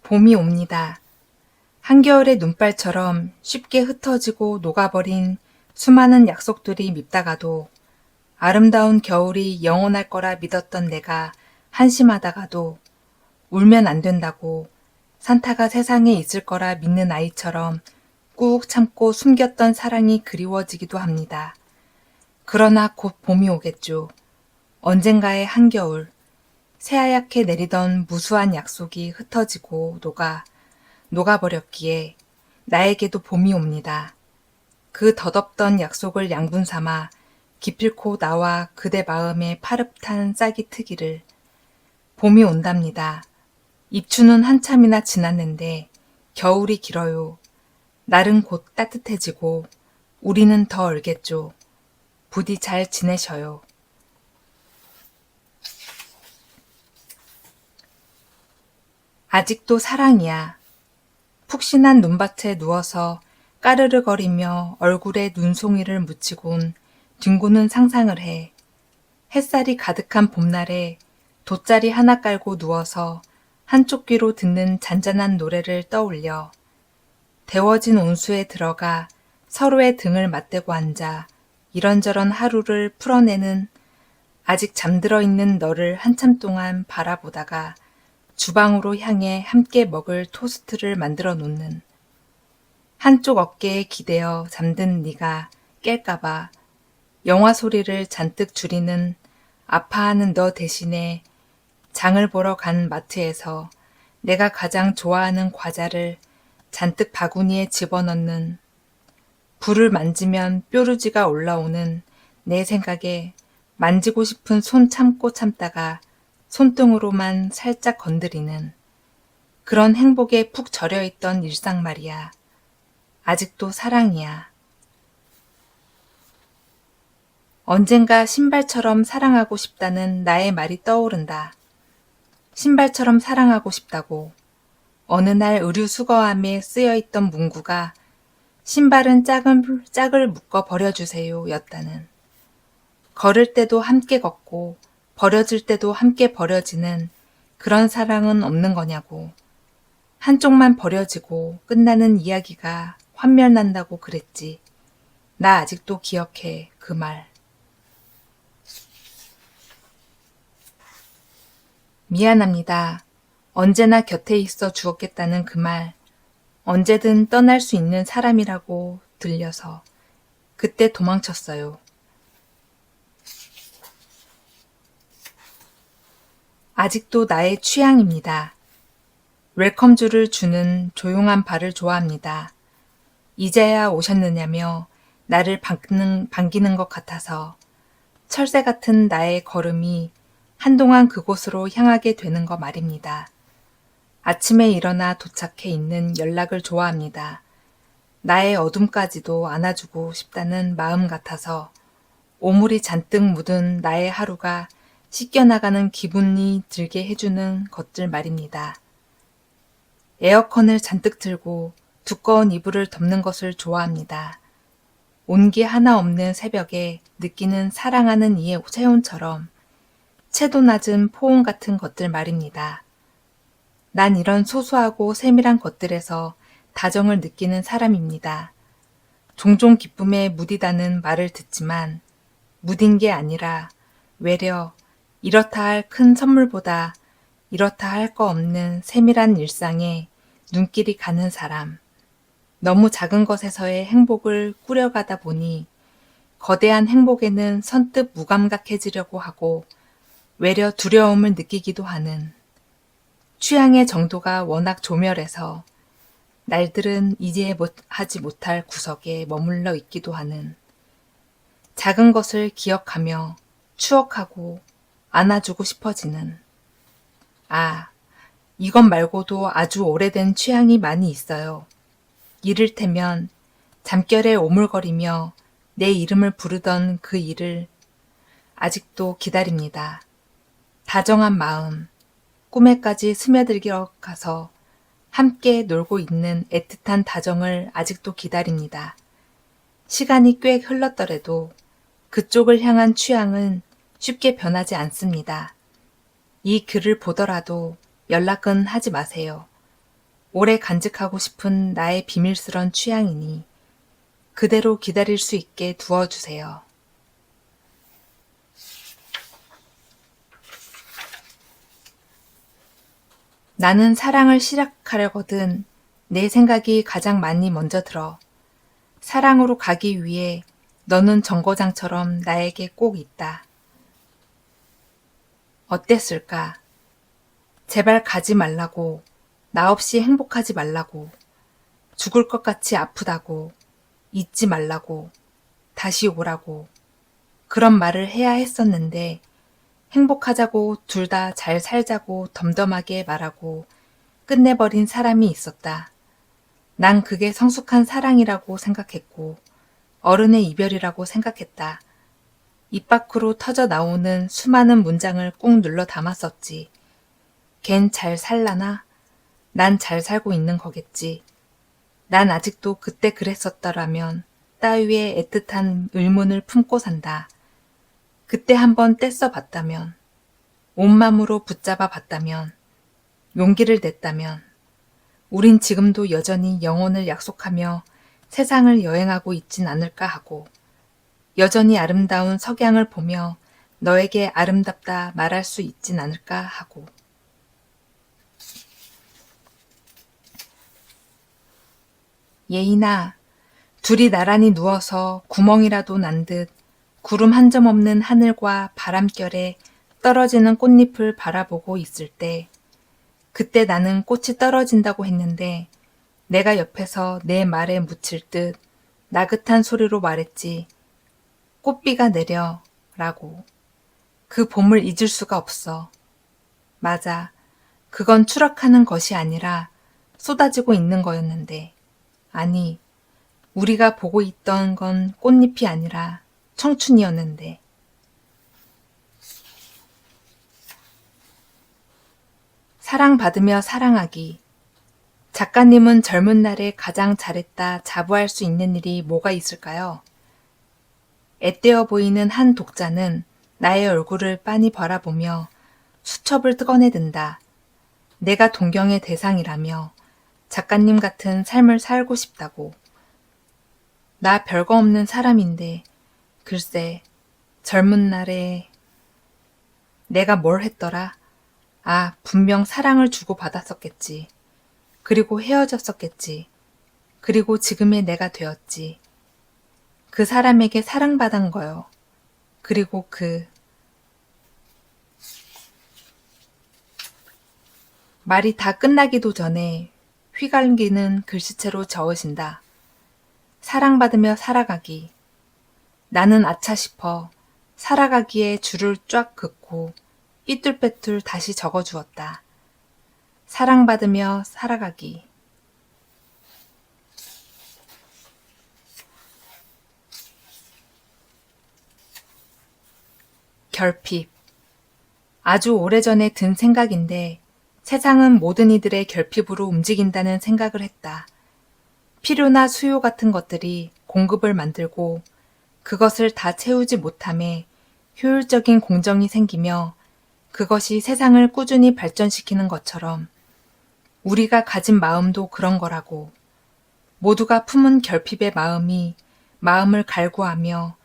봄이 옵니다. 한겨울의 눈발처럼 쉽게 흩어지고 녹아버린 수많은 약속들이 밉다가도 아름다운 겨울이 영원할 거라 믿었던 내가 한심하다가도 울면 안 된다고 산타가 세상에 있을 거라 믿는 아이처럼 꾹 참고 숨겼던 사랑이 그리워지기도 합니다. 그러나 곧 봄이 오겠죠. 언젠가의 한겨울, 새하얗게 내리던 무수한 약속이 흩어지고 녹아버렸기에 나에게도 봄이 옵니다. 그 덧없던 약속을 양분 삼아 기필코 나와 그대 마음에 파릇한 싹이 트기를. 봄이 온답니다. 입추는 한참이나 지났는데 겨울이 길어요. 날은 곧 따뜻해지고 우리는 더 얼겠죠. 부디 잘 지내셔요. 아직도 사랑이야. 푹신한 눈밭에 누워서 까르르거리며 얼굴에 눈송이를 묻히곤 뒹구는 상상을 해. 햇살이 가득한 봄날에 돗자리 하나 깔고 누워서 한쪽 귀로 듣는 잔잔한 노래를 떠올려 데워진 온수에 들어가 서로의 등을 맞대고 앉아 이런저런 하루를 풀어내는 아직 잠들어 있는 너를 한참 동안 바라보다가 주방으로 향해 함께 먹을 토스트를 만들어 놓는 한쪽 어깨에 기대어 잠든 네가 깰까봐 영화 소리를 잔뜩 줄이는 아파하는 너 대신에 장을 보러 간 마트에서 내가 가장 좋아하는 과자를 잔뜩 바구니에 집어넣는 불을 만지면 뾰루지가 올라오는 내 생각에 만지고 싶은 손 참고 참다가 손등으로만 살짝 건드리는 그런 행복에 푹 절여있던 일상 말이야. 아직도 사랑이야. 언젠가 신발처럼 사랑하고 싶다는 나의 말이 떠오른다. 신발처럼 사랑하고 싶다고. 어느 날 의류 수거함에 쓰여있던 문구가 신발은 짝을 묶어 버려주세요 였다는. 걸을 때도 함께 걷고 버려질 때도 함께 버려지는 그런 사랑은 없는 거냐고. 한쪽만 버려지고 끝나는 이야기가 환멸난다고 그랬지. 나 아직도 기억해, 그 말. 미안합니다. 언제나 곁에 있어 주었겠다는 그 말. 언제든 떠날 수 있는 사람이라고 들려서 그때 도망쳤어요. 아직도 나의 취향입니다. 웰컴주를 주는 조용한 발을 좋아합니다. 이제야 오셨느냐며 나를 반기는 것 같아서 철새 같은 나의 걸음이 한동안 그곳으로 향하게 되는 거 말입니다. 아침에 일어나 도착해 있는 연락을 좋아합니다. 나의 어둠까지도 안아주고 싶다는 마음 같아서 오물이 잔뜩 묻은 나의 하루가 씻겨나가는 기분이 들게 해주는 것들 말입니다. 에어컨을 잔뜩 틀고 두꺼운 이불을 덮는 것을 좋아합니다. 온기 하나 없는 새벽에 느끼는 사랑하는 이의 체온처럼 채도 낮은 포옹 같은 것들 말입니다. 난 이런 소소하고 세밀한 것들에서 다정을 느끼는 사람입니다. 종종 기쁨에 무디다는 말을 듣지만 무딘 게 아니라 외려 이렇다 할 큰 선물보다 이렇다 할 거 없는 세밀한 일상에 눈길이 가는 사람. 너무 작은 것에서의 행복을 꾸려가다 보니 거대한 행복에는 선뜻 무감각해지려고 하고 외려 두려움을 느끼기도 하는 취향의 정도가 워낙 조멸해서 날들은 이해하지 못할 구석에 머물러 있기도 하는 작은 것을 기억하며 추억하고 안아주고 싶어지는 이것 말고도 아주 오래된 취향이 많이 있어요. 이를테면 잠결에 오물거리며 내 이름을 부르던 그 일을 아직도 기다립니다. 다정한 마음, 꿈에까지 스며들어 가서 함께 놀고 있는 애틋한 다정을 아직도 기다립니다. 시간이 꽤 흘렀더라도 그쪽을 향한 취향은 쉽게 변하지 않습니다. 이 글을 보더라도 연락은 하지 마세요. 오래 간직하고 싶은 나의 비밀스런 취향이니 그대로 기다릴 수 있게 두어주세요. 나는 사랑을 시작하려거든 내 생각이 가장 많이 먼저 들어. 사랑으로 가기 위해 너는 정거장처럼 나에게 꼭 있다. 어땠을까? 제발 가지 말라고, 나 없이 행복하지 말라고, 죽을 것 같이 아프다고, 잊지 말라고, 다시 오라고, 그런 말을 해야 했었는데 행복하자고 둘 다 잘 살자고 덤덤하게 말하고 끝내버린 사람이 있었다. 난 그게 성숙한 사랑이라고 생각했고 어른의 이별이라고 생각했다. 입 밖으로 터져 나오는 수많은 문장을 꾹 눌러 담았었지. 걘 잘 살라나? 난 잘 살고 있는 거겠지. 난 아직도 그때 그랬었더라면 따위의 애틋한 의문을 품고 산다. 그때 한번 떼써 봤다면, 온 맘으로 붙잡아 봤다면, 용기를 냈다면, 우린 지금도 여전히 영혼을 약속하며 세상을 여행하고 있진 않을까 하고, 여전히 아름다운 석양을 보며 너에게 아름답다 말할 수 있진 않을까 하고. 예인아, 둘이 나란히 누워서 구멍이라도 난 듯 구름 한 점 없는 하늘과 바람결에 떨어지는 꽃잎을 바라보고 있을 때, 그때 나는 꽃이 떨어진다고 했는데 내가 옆에서 내 말에 묻힐 듯 나긋한 소리로 말했지. 꽃비가 내려 라고. 그 봄을 잊을 수가 없어. 맞아. 그건 추락하는 것이 아니라 쏟아지고 있는 거였는데. 아니, 우리가 보고 있던 건 꽃잎이 아니라 청춘이었는데. 사랑받으며 사랑하기. 작가님은 젊은 날에 가장 잘했다 자부할 수 있는 일이 뭐가 있을까요? 앳되어 보이는 한 독자는 나의 얼굴을 빤히 바라보며 수첩을 꺼내든다. 내가 동경의 대상이라며 작가님 같은 삶을 살고 싶다고. 나 별거 없는 사람인데 글쎄 젊은 날에 내가 뭘 했더라? 아, 분명 사랑을 주고받았었겠지. 그리고 헤어졌었겠지. 그리고 지금의 내가 되었지. 그 사람에게 사랑받은 거요. 그리고 말이 다 끝나기도 전에 휘갈기는 글씨체로 저으신다. 사랑받으며 살아가기. 나는 아차 싶어 살아가기에 줄을 쫙 긋고 삐뚤빼뚤 다시 적어주었다. 사랑받으며 살아가기. 결핍. 아주 오래전에 든 생각인데 세상은 모든 이들의 결핍으로 움직인다는 생각을 했다. 필요나 수요 같은 것들이 공급을 만들고 그것을 다 채우지 못함에 효율적인 공정이 생기며 그것이 세상을 꾸준히 발전시키는 것처럼 우리가 가진 마음도 그런 거라고. 모두가 품은 결핍의 마음이 마음을 갈구하며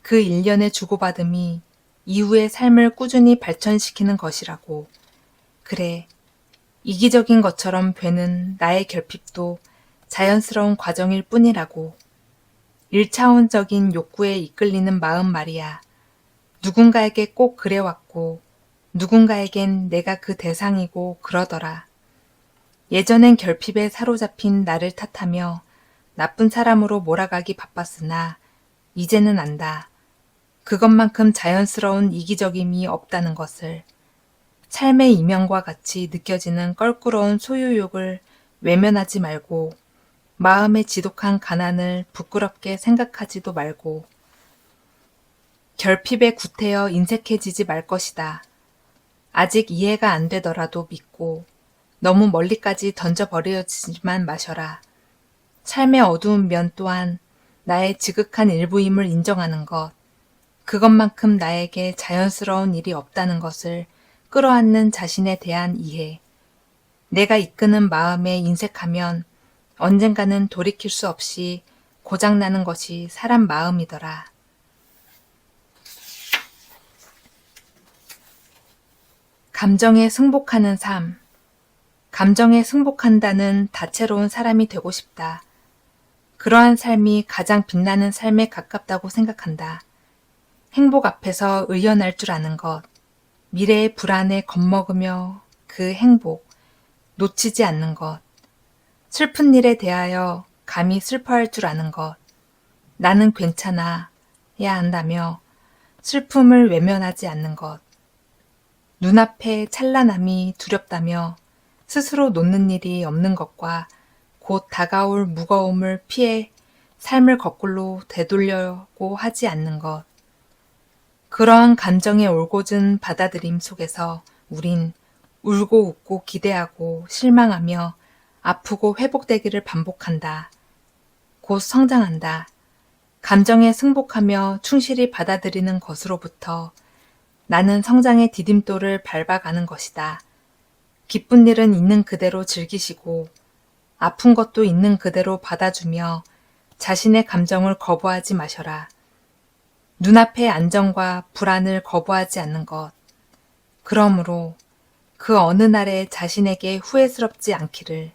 그 일련의 주고받음이 이후의 삶을 꾸준히 발전시키는 것이라고. 그래, 이기적인 것처럼 되는 나의 결핍도 자연스러운 과정일 뿐이라고. 1차원적인 욕구에 이끌리는 마음 말이야. 누군가에게 꼭 그래왔고 누군가에겐 내가 그 대상이고 그러더라. 예전엔 결핍에 사로잡힌 나를 탓하며 나쁜 사람으로 몰아가기 바빴으나 이제는 안다. 그것만큼 자연스러운 이기적임이 없다는 것을. 삶의 이면과 같이 느껴지는 껄끄러운 소유욕을 외면하지 말고 마음의 지독한 가난을 부끄럽게 생각하지도 말고 결핍에 구태여 인색해지지 말 것이다. 아직 이해가 안 되더라도 믿고 너무 멀리까지 던져버려지지만 마셔라. 삶의 어두운 면 또한 나의 지극한 일부임을 인정하는 것, 그것만큼 나에게 자연스러운 일이 없다는 것을 끌어안는 자신에 대한 이해, 내가 이끄는 마음에 인색하면 언젠가는 돌이킬 수 없이 고장나는 것이 사람 마음이더라. 감정에 승복하는 삶. 감정에 승복한다는 다채로운 사람이 되고 싶다. 그러한 삶이 가장 빛나는 삶에 가깝다고 생각한다. 행복 앞에서 의연할 줄 아는 것, 미래의 불안에 겁먹으며 그 행복, 놓치지 않는 것, 슬픈 일에 대하여 감히 슬퍼할 줄 아는 것, 나는 괜찮아야 한다며 슬픔을 외면하지 않는 것, 눈앞의 찬란함이 두렵다며 스스로 놓는 일이 없는 것과 곧 다가올 무거움을 피해 삶을 거꾸로 되돌려고 하지 않는 것. 그러한 감정의 올곧은 받아들임 속에서 우린 울고 웃고 기대하고 실망하며 아프고 회복되기를 반복한다. 곧 성장한다. 감정에 승복하며 충실히 받아들이는 것으로부터 나는 성장의 디딤돌을 밟아가는 것이다. 기쁜 일은 있는 그대로 즐기시고 아픈 것도 있는 그대로 받아주며 자신의 감정을 거부하지 마셔라. 눈앞의 안정과 불안을 거부하지 않는 것. 그러므로 그 어느 날에 자신에게 후회스럽지 않기를,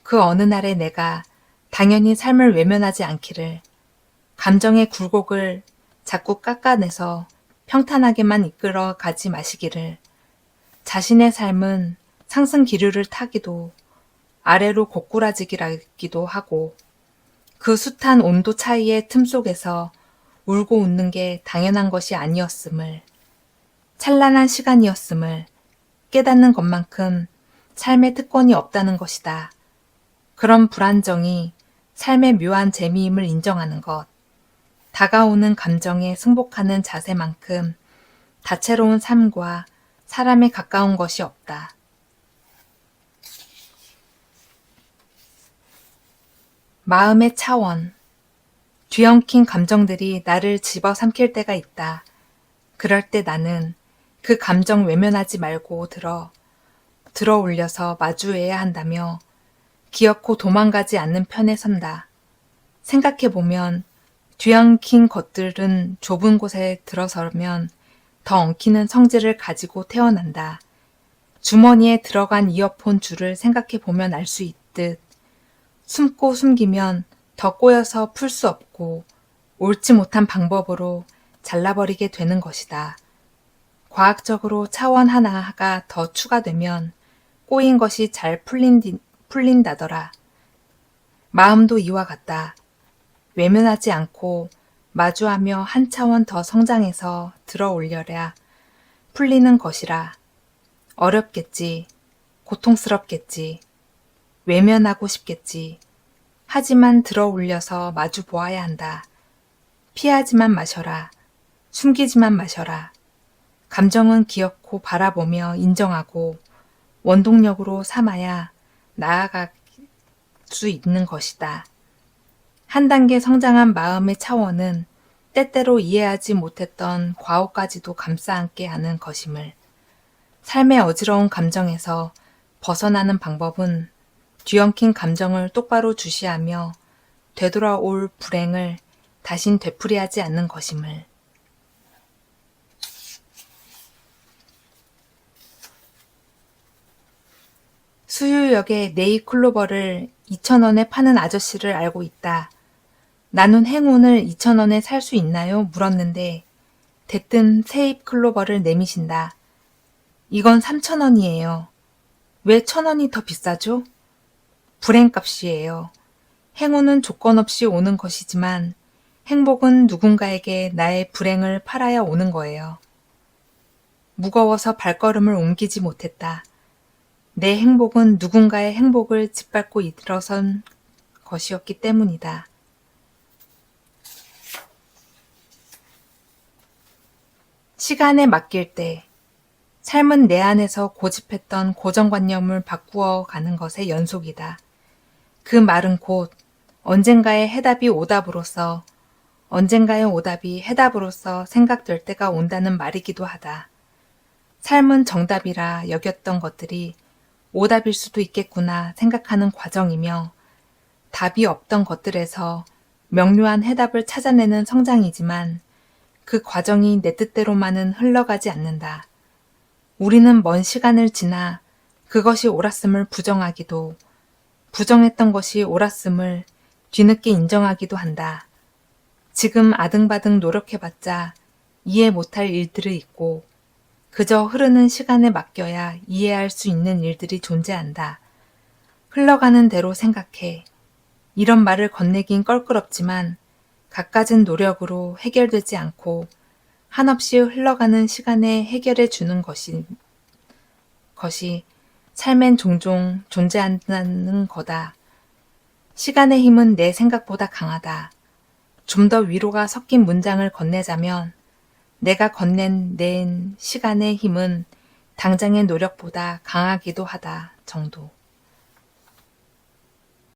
그 어느 날에 내가 당연히 삶을 외면하지 않기를, 감정의 굴곡을 자꾸 깎아내서 평탄하게만 이끌어 가지 마시기를, 자신의 삶은 상승 기류를 타기도 아래로 고꾸라지기라기도 하고 그 숱한 온도 차이의 틈 속에서 울고 웃는 게 당연한 것이 아니었음을, 찬란한 시간이었음을 깨닫는 것만큼 삶의 특권이 없다는 것이다. 그런 불안정이 삶의 묘한 재미임을 인정하는 것, 다가오는 감정에 승복하는 자세만큼 다채로운 삶과 사람에 가까운 것이 없다. 마음의 차원. 뒤엉킨 감정들이 나를 집어삼킬 때가 있다. 그럴 때 나는 그 감정 외면하지 말고 들어 올려서 마주해야 한다며 기어코 도망가지 않는 편에 선다. 생각해보면 뒤엉킨 것들은 좁은 곳에 들어서면 더 엉키는 성질을 가지고 태어난다. 주머니에 들어간 이어폰 줄을 생각해보면 알 수 있듯 숨고 숨기면 더 꼬여서 풀 수 없고 옳지 못한 방법으로 잘라버리게 되는 것이다. 과학적으로 차원 하나가 더 추가되면 꼬인 것이 잘 풀린다더라. 마음도 이와 같다. 외면하지 않고 마주하며 한 차원 더 성장해서 들어 올려야 풀리는 것이라. 어렵겠지. 고통스럽겠지. 외면하고 싶겠지. 하지만 들어 올려서 마주 보아야 한다. 피하지만 마셔라. 숨기지만 마셔라. 감정은 기어코 바라보며 인정하고 원동력으로 삼아야 나아갈 수 있는 것이다. 한 단계 성장한 마음의 차원은 때때로 이해하지 못했던 과오까지도 감싸안게 하는 것임을, 삶의 어지러운 감정에서 벗어나는 방법은 뒤엉킨 감정을 똑바로 주시하며 되돌아올 불행을 다신 되풀이하지 않는 것임을. 수유역에 네잎클로버를 2,000원에 파는 아저씨를 알고 있다. 나는 행운을 2,000원에 살 수 있나요? 물었는데 대뜸 새잎 클로버를 내미신다. 이건 3,000원이에요. 왜 1,000원이 더 비싸죠? 불행값이에요. 행운은 조건 없이 오는 것이지만 행복은 누군가에게 나의 불행을 팔아야 오는 거예요. 무거워서 발걸음을 옮기지 못했다. 내 행복은 누군가의 행복을 짓밟고 일어선 것이었기 때문이다. 시간에 맡길 때, 삶은 내 안에서 고집했던 고정관념을 바꾸어 가는 것의 연속이다. 그 말은 곧 언젠가의 해답이 오답으로서, 언젠가의 오답이 해답으로서 생각될 때가 온다는 말이기도 하다. 삶은 정답이라 여겼던 것들이 오답일 수도 있겠구나 생각하는 과정이며 답이 없던 것들에서 명료한 해답을 찾아내는 성장이지만 그 과정이 내 뜻대로만은 흘러가지 않는다. 우리는 먼 시간을 지나 그것이 옳았음을 부정하기도, 부정했던 것이 옳았음을 뒤늦게 인정하기도 한다. 지금 아등바등 노력해봤자 이해 못할 일들이 있고 그저 흐르는 시간에 맡겨야 이해할 수 있는 일들이 존재한다. 흘러가는 대로 생각해. 이런 말을 건네긴 껄끄럽지만 갖가진 노력으로 해결되지 않고 한없이 흘러가는 시간에 해결해 주는 것이 삶엔 종종 존재한다는 거다. 시간의 힘은 내 생각보다 강하다. 좀 더 위로가 섞인 문장을 건네자면 내가 낸 시간의 힘은 당장의 노력보다 강하기도 하다 정도.